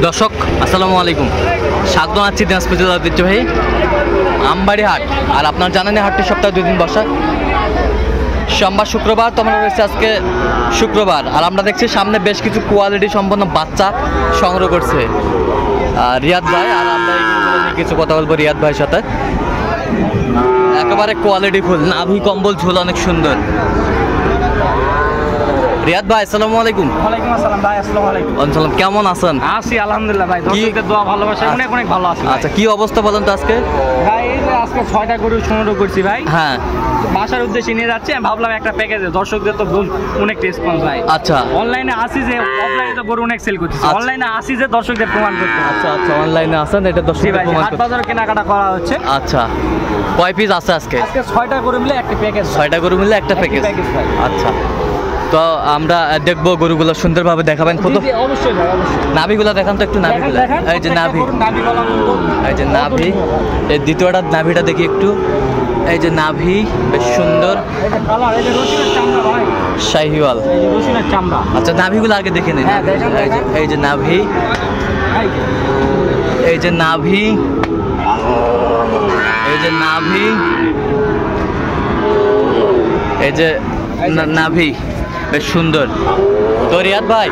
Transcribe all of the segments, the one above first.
দর্শক আসসালামু আলাইকুম, স্বাগত আছি দিনাজপুর জেলার ঐতিহ্যবাহী আমবাড়ি হাট। আর আপনার জানেন হাটটি সপ্তাহে 2 দিন বসা, সোমবার শুক্রবার। তো আমরা রয়েছে আজকে শুক্রবার, আর আমরা দেখছি সামনে বেশ কিছু কোয়ালিটি সম্পন্ন বাচ্চা সংগ্রহ করছে রিয়াদ ভাই। আর আমরা এইগুলো নিয়ে কিছু কথা বলবো রিয়াদ ভাইয়ের সাথে। একেবারে কোয়ালিটি ফুল, নাভি কম্বল ঝোল অনেক সুন্দর। রিয়াদ ভাই আসসালামু আলাইকুম। ওয়ালাইকুম আসসালাম ভাই, আসসালামু আলাইকুম। আসসালাম, কেমন আছেন? আছি আলহামদুলিল্লাহ ভাই, দর্শকদের দোয়া ভালোবাসা অনেক অনেক ভালো আছি। আচ্ছা, কি অবস্থা বলেন তো আজকে? ভাই এই যে আজকে 6টা গরু সংগ্রহ করছি ভাই। হ্যাঁ, বাসার উদ্দেশ্যে নিয়ে যাচ্ছি। আমি ভাবলাম একটা প্যাকেজে দর্শকদের তো অনেক রেসপন্স ভাই। আচ্ছা, অনলাইনে আসি যে, অফলাইনে তো গরু অনেক সেল করতেছি, আচ্ছা। অনলাইনে আসি যে দর্শকদের প্রমাণ করতে। আচ্ছা আচ্ছা, অনলাইনে আছেন, এটা জি দর্শকদের ভাই, প্রমাণ হাট করতে। বাজারে কেনাকাটা করা হচ্ছে। আচ্ছা, কয় পিস আছে আজকে? আজকে 6টা গরু মিলে একটা প্যাকেজ। 6টা গরু মিলে একটা প্যাকেজ। ভাই। আচ্ছা, তো আমরা দেখবো গরুগুলো সুন্দরভাবে দেখাবেন। জি, জি, অবশ্যই ভাই, অবশ্যই। নাভিগুলো দেখান তো একটু, নাভিগুলো। দেখেন, এই যে নাভি, নাভি গলা মতো। এই যে নাভি, এই দ্বিতীয়টা নাভিটা দেখি একটু। এই যে নাভি বেশ সুন্দর, এই যে কালার, এই যে রসুনের চামড়া ভাই, শাহিওয়াল। এই যে রসুনের চামড়া। আচ্ছা, নাভিগুলো আগে দেখে নিন। হ্যাঁ, দেখেন, এই যে, এই যে নাভি, এই যে। এই যে নাভি, এই যে নাভি, এই যে নাভি বেশ সুন্দর। তো রিয়াদ ভাই,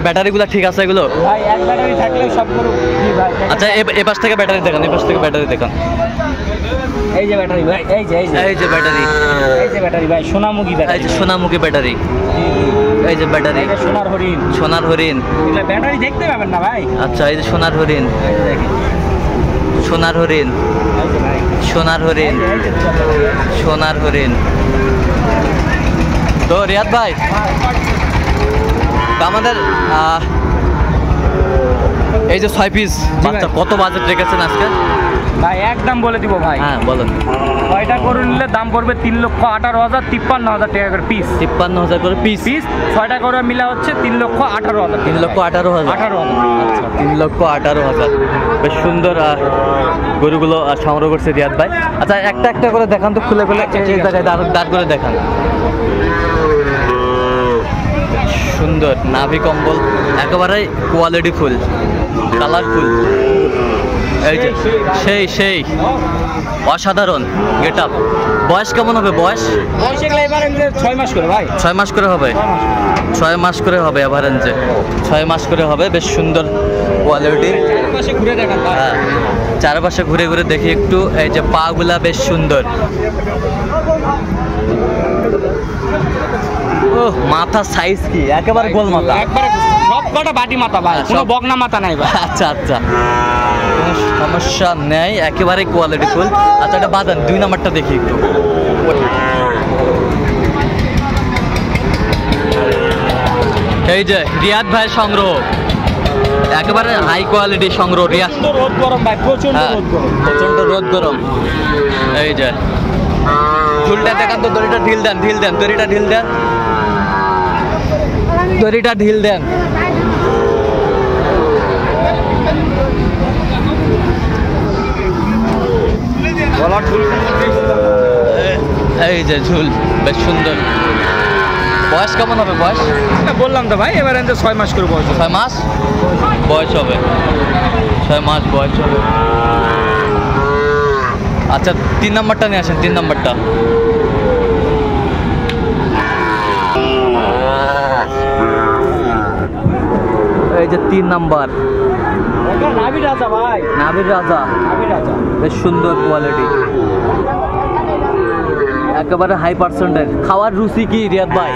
ব্যাটারিগুলো ঠিক আছে এগুলো? ভাই এক ব্যাটারি থাকলে সব গরু জি ভাই। আচ্ছা, এ পাশ থেকে ব্যাটারি দেখান, এ পাশ থেকে ব্যাটারি দেখান। এই যে ব্যাটারি ভাই, এই যে এই যে ব্যাটারি, এই যে ব্যাটারি ভাই, সোনামুখী এই ব্যাটারি। যে সোনামুখী ব্যাটারি, এই যে ব্যাটারি, এটা সোনার হরিণ। সোনার হরিণ। এগুলা ব্যাটারি দেখতে পাবেন না ভাই। আচ্ছা, এই যে সোনার হরিণ, এই যে দেখেন, সোনার হরিণ, এই যে ভাই, সোনার হরিণ, এই যে সোনার হরিণ। তো রিয়াদ ভাই, তো আমাদের এই যে 6 পিস বাচ্চা, কত বাজেট রেখেছেন আজকে? ভাই একদম বলে দিব ভাই। হ্যাঁ বলেন। 6টা গরু নিলে দাম পড়বে 3,18,000, 53,000 টাকা করে পিস। 53,000 করে পিস। 6টা গরু মিলা হচ্ছে 3,18,000। 3,18,000। 18,000। আচ্ছা, 3,18,000। বেশ সুন্দর গরুগুলো সংগ্রহ করছে রিয়াদ ভাই। আচ্ছা, একটা একটা করে দেখান তো, খুলে খুলে এই জায়গায় দাঁড় করে দেখান। সুন্দর নাভি কম্বল, একেবারে কোয়ালিটি ফুল, কালারফুল। এই যে সেই অসাধারণ গেট আপ। বয়স কেমন হবে? বয়স এগুলা এবারে 6 মাস করে ভাই। 6 মাস করে হবে। 6 মাস করে হবে এভারেঞ্জে, 6 মাস করে হবে। বেশ সুন্দর কোয়ালিটির। পাশে ঘুরে দেখান ভাই। হ্যাঁ, চারপাশে ঘুরে ঘুরে দেখি একটু। এই যে পাগুলা বেশ সুন্দর। ও, মাথা সাইজ কি একেবারে গোল মাথা, একবারে সব কটা বাটি মাথা ভাই, কোনো বগনা মাথা নাই ভাই। আচ্ছা আচ্ছা, কোনো সমস্যা নেই, একেবারে কোয়ালিটি ফুল। আচ্ছা, এটা বাদান 2 নাম্বারটা দেখি একটু। এই যে রিয়াদ ভাই সংগ্রহ, একেবারে হাই কোয়ালিটি সংগ্রহ। রিয়াদ রোদ গরম ভাই, প্রচন্ড রোদ গরম। প্রচন্ড রোদ গরম। এই যে চুলটা দেখান তো, দড়িটা ঢিল দেন, দড়িটা ঢিল দেন, দড়িটা ঢিল দেন। এই যে ঝুল বেশ সুন্দর। বয়স কেমন হবে? বয়স বললাম তো ভাই, এবারে 6 মাস করে বয়স। 6 মাস বয়স হবে। 6 মাস বয়স হবে। আচ্ছা, 3 নাম্বারটা নিয়ে আসেন, 3 নাম্বারটা। এই যে 3 নাম্বার, নাভি রাজা ভাই, নাভির রাজা, নাভি রাজা। বেশ সুন্দর কোয়ালিটি, একেবারে হাই পার্সেন্টের। খাওয়ার রুচি কি রিয়াদ ভাই?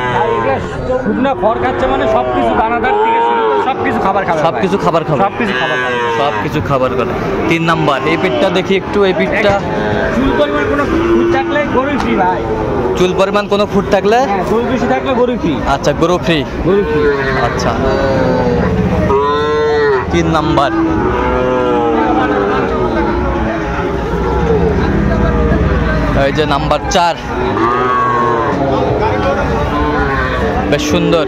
শুকনো খড় খাচ্ছে মানে সবকিছু, দানাদার থেকে শুরু করে সবকিছু খাবার খাবে, সবকিছু খাবার খাবে, সবকিছু খাবার খাবে, সবকিছু খাবার করে। 3 নাম্বার, এই পিঠটা দেখি একটু। এই পিঠটা চুল পরিমাণ কোনো খুঁত থাকলে গরু ফ্রি ভাই। চুল পরিমাণ কোনো খুঁত থাকলে? হ্যাঁ, গরু বেশি থাকলে গরু ফ্রি। আচ্ছা, গরু ফ্রি। গরু ফ্রি। আচ্ছা, 3 নাম্বার। এই যে নাম্বার 4, বেশ সুন্দর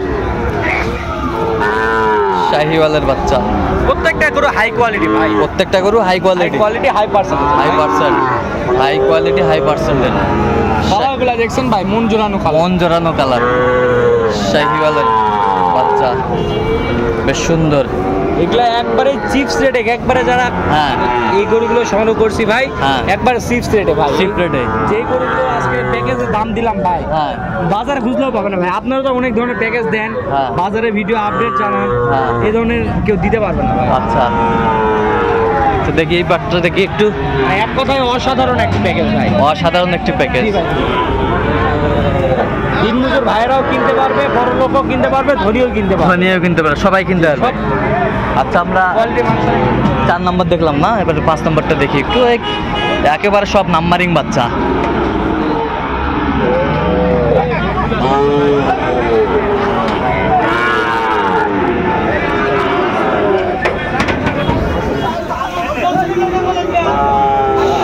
শাহিওয়ালের বাচ্চা। প্রত্যেকটা গরু হাই কোয়ালিটি ভাই, প্রত্যেকটা গরু high quality, high percent, high quality, high percentage. কালারগুলো দেখছেন ভাই, মন জোড়ানো কালার, মন জোড়ানো কালার। শাহিওয়ালের বাচ্চা বেশ সুন্দর। এগুলা একবারে চিপস রেটে, একবারে যারা হ্যাঁ এই গরুগুলো সংগ্রহ করছি ভাই, হ্যাঁ। একবারে চিপস রেটে ভাই। চিপ রেটে। যেই গরুগুলো আজকে প্যাকেজে দাম দিলাম ভাই, হ্যাঁ বাজার খুঁজলেও পাবে না ভাই। আপনারা তো অনেক ধরনের প্যাকেজ দেন, হ্যাঁ। বাজারে ভিডিও আপডেট জানান, হ্যাঁ। এই ধরনের কেউ দিতে পারবে না ভাই। আচ্ছা, তো দেখি এই পাটটা দেখি একটু। মানে এক কথায় অসাধারণ একটা প্যাকেজ ভাই। অসাধারণ একটি প্যাকেজ। জি ভাই। দিনমজুর ভাইরাও কিনতে পারবে, বড় লোকও কিনতে পারবে, ধনীও কিনতে পারবে, ধনীও কিনতে পারে, সবাই কিনতে পারবে। সব আচ্ছা, আমরা কোয়ালিটি মানুষের। 4 নম্বর দেখলাম না, এবারে 5 নম্বরটা দেখি একটু। একেবারে সব নাম্বারিং বাচ্চা।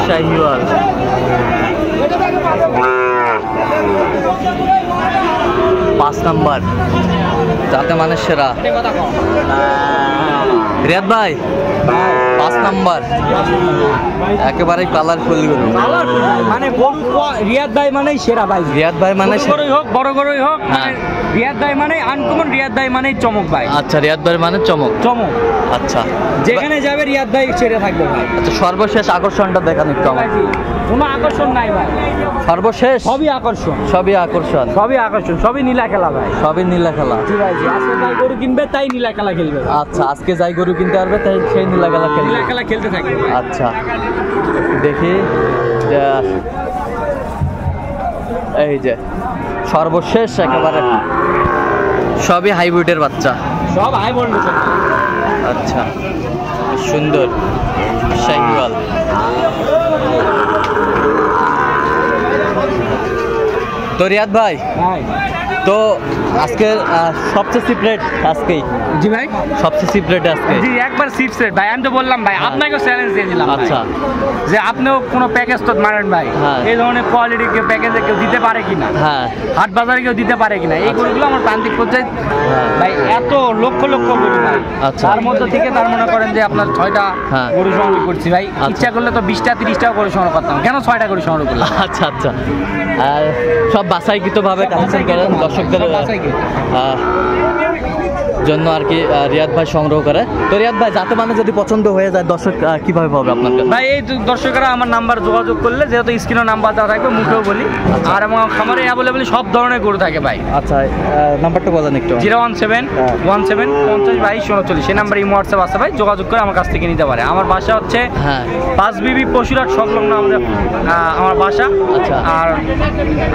শাহিওয়াল। 5 নম্বর যাতে মানে সেরা। রিয়াদ ভাই 5 নম্বর একেবারে কালারফুল গরু। মানে গরু রিয়াদ ভাই মানেই সেরা ভাই। রিয়াদ ভাই মানে ছোট গরুই হোক, বড় গরুই হোক, হ্যাঁ। মানে রিয়াদ ভাই মানে আনকমন, রিয়াদ ভাই মানে চমক ভাই। আচ্ছা, রিয়াদ ভাই মানে চমক। চমক, আচ্ছা, যেখানে যাবে রিয়াদ ভাই ছেড়ে থাকবে ভাই। আচ্ছা, সর্বশেষ আকর্ষণটা দেখান একটু আমার। কোনো আকর্ষণ নাই ভাই, সর্বশেষ সবই আকর্ষণ, সবই আকর্ষণ, সবই আকর্ষণ, সবই নীলা খেলা ভাই। সবই নীলা খেলা। জি ভাই, জি। আজকে ভাই গরু কিনবে তাই নীলা খেলা খেলবে ভাই। আচ্ছা, আজকে যাই গরু কিনতে পারবে তাই সেই নীলা খেলা খেলবে। নীলা খেলা খেলতে থাকবে। আচ্ছা, দেখি যে এই যে সর্বশেষ একেবারে সবই হাইব্রিডের বাচ্চা। সব হাই ভোল্টেজ। আচ্ছা, সুন্দর শাহিওয়াল। তো রিয়াদ ভাই, ভাই তো আজকের সবচেয়ে সিপ্রেট আজকেই, জি ভাই, সবচেয়ে সিপ্রেট আজকে। জি একবার চিপস রেট ভাই। আমি তো বললাম ভাই, আপনাকেও চ্যালেঞ্জ দিয়ে দিলাম ভাই। আচ্ছা, যে আপনিও কোনো প্যাকেজ তো মারেন ভাই, হ্যাঁ। এই ধরনের কোয়ালিটি কেউ প্যাকেজে কেউ দিতে পারে কিনা, হ্যাঁ হাট বাজারে কেউ দিতে পারে কিনা। এই গরুগুলো আমার প্রান্তিক পর্যায়ে হ্যাঁ। ভাই এত লক্ষ লক্ষ গরু ভাই। আচ্ছা। তার মধ্যে থেকে তার মনে করেন যে আপনার 6টা হ্যাঁ। গরু সংগ্রহ করছি ভাই। আচ্ছা। ইচ্ছা করলে তো 20টা 30টা গরু সংগ্রহ করতাম, কেন 6টা গরু সংগ্রহ করলাম? আচ্ছা আচ্ছা, আর সব বাছাইকৃতভাবে কালেকশন করেন দর্শকদের জন্য আর কি রিয়াদ ভাই সংগ্রহ করে। তো রিয়াদ ভাই, যাতে মানে যদি পছন্দ হয়ে যায় দর্শক কিভাবে পাবে আপনার কাছে? ভাই এই দর্শকরা আমার নাম্বার যোগাযোগ করলে, যেহেতু স্ক্রিনে নাম্বার দেওয়া থাকবে, মুখেও বলি। আর আমার খামারে অ্যাভেলেবল সব ধরনের গরু থাকে ভাই। আচ্ছা, নাম্বারটা বলেন একটু। 017 17 50 22 39, সেই নাম্বার ইমো হোয়াটসঅ্যাপ আছে ভাই, যোগাযোগ করে আমার কাছ থেকে নিতে পারে। আমার বাসা হচ্ছে হ্যাঁ 5 বিবি পশুরাট সংলগ্ন আমাদের আমার বাসা। আচ্ছা। আর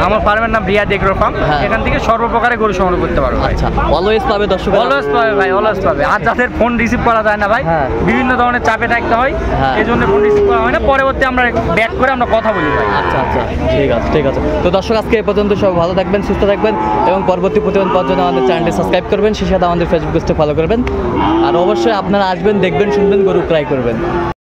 আমার ফার্মের নাম রিয়াদ এগ্রো ফার্ম। হ্যাঁ। এখান থেকে সর্বপ্রকারে গরু সংগ্রহ করতে পারবে ভাই। আচ্ছা, অলওয়েজ পাবে দর্শক। অলওয়েজ পাবে ভাই, অলওয়েজ পাবে। আর যাদের ফোন রিসিভ করা যায় না ভাই, হ্যাঁ। বিভিন্ন ধরনের চাপে থাকতে হয়, হ্যাঁ। এই জন্য ফোন রিসিভ করা হয় না। পরবর্তী আমরা ব্যাক করে আমরা কথা বলি ভাই। আচ্ছা আচ্ছা, ঠিক আছে ঠিক আছে। তো দর্শক, আজকে এই পর্যন্ত। সব ভালো থাকবেন, সুস্থ থাকবেন এবং পরবর্তী প্রতিবেদন পাওয়ার জন্য আমাদের চ্যানেলটি সাবস্ক্রাইব করবেন, সেই সাথে আমাদের ফেসবুক পেজটি ফলো করবেন। আর অবশ্যই আপনারা আসবেন, দেখবেন, শুনবেন, গরু ক্রয় করবেন।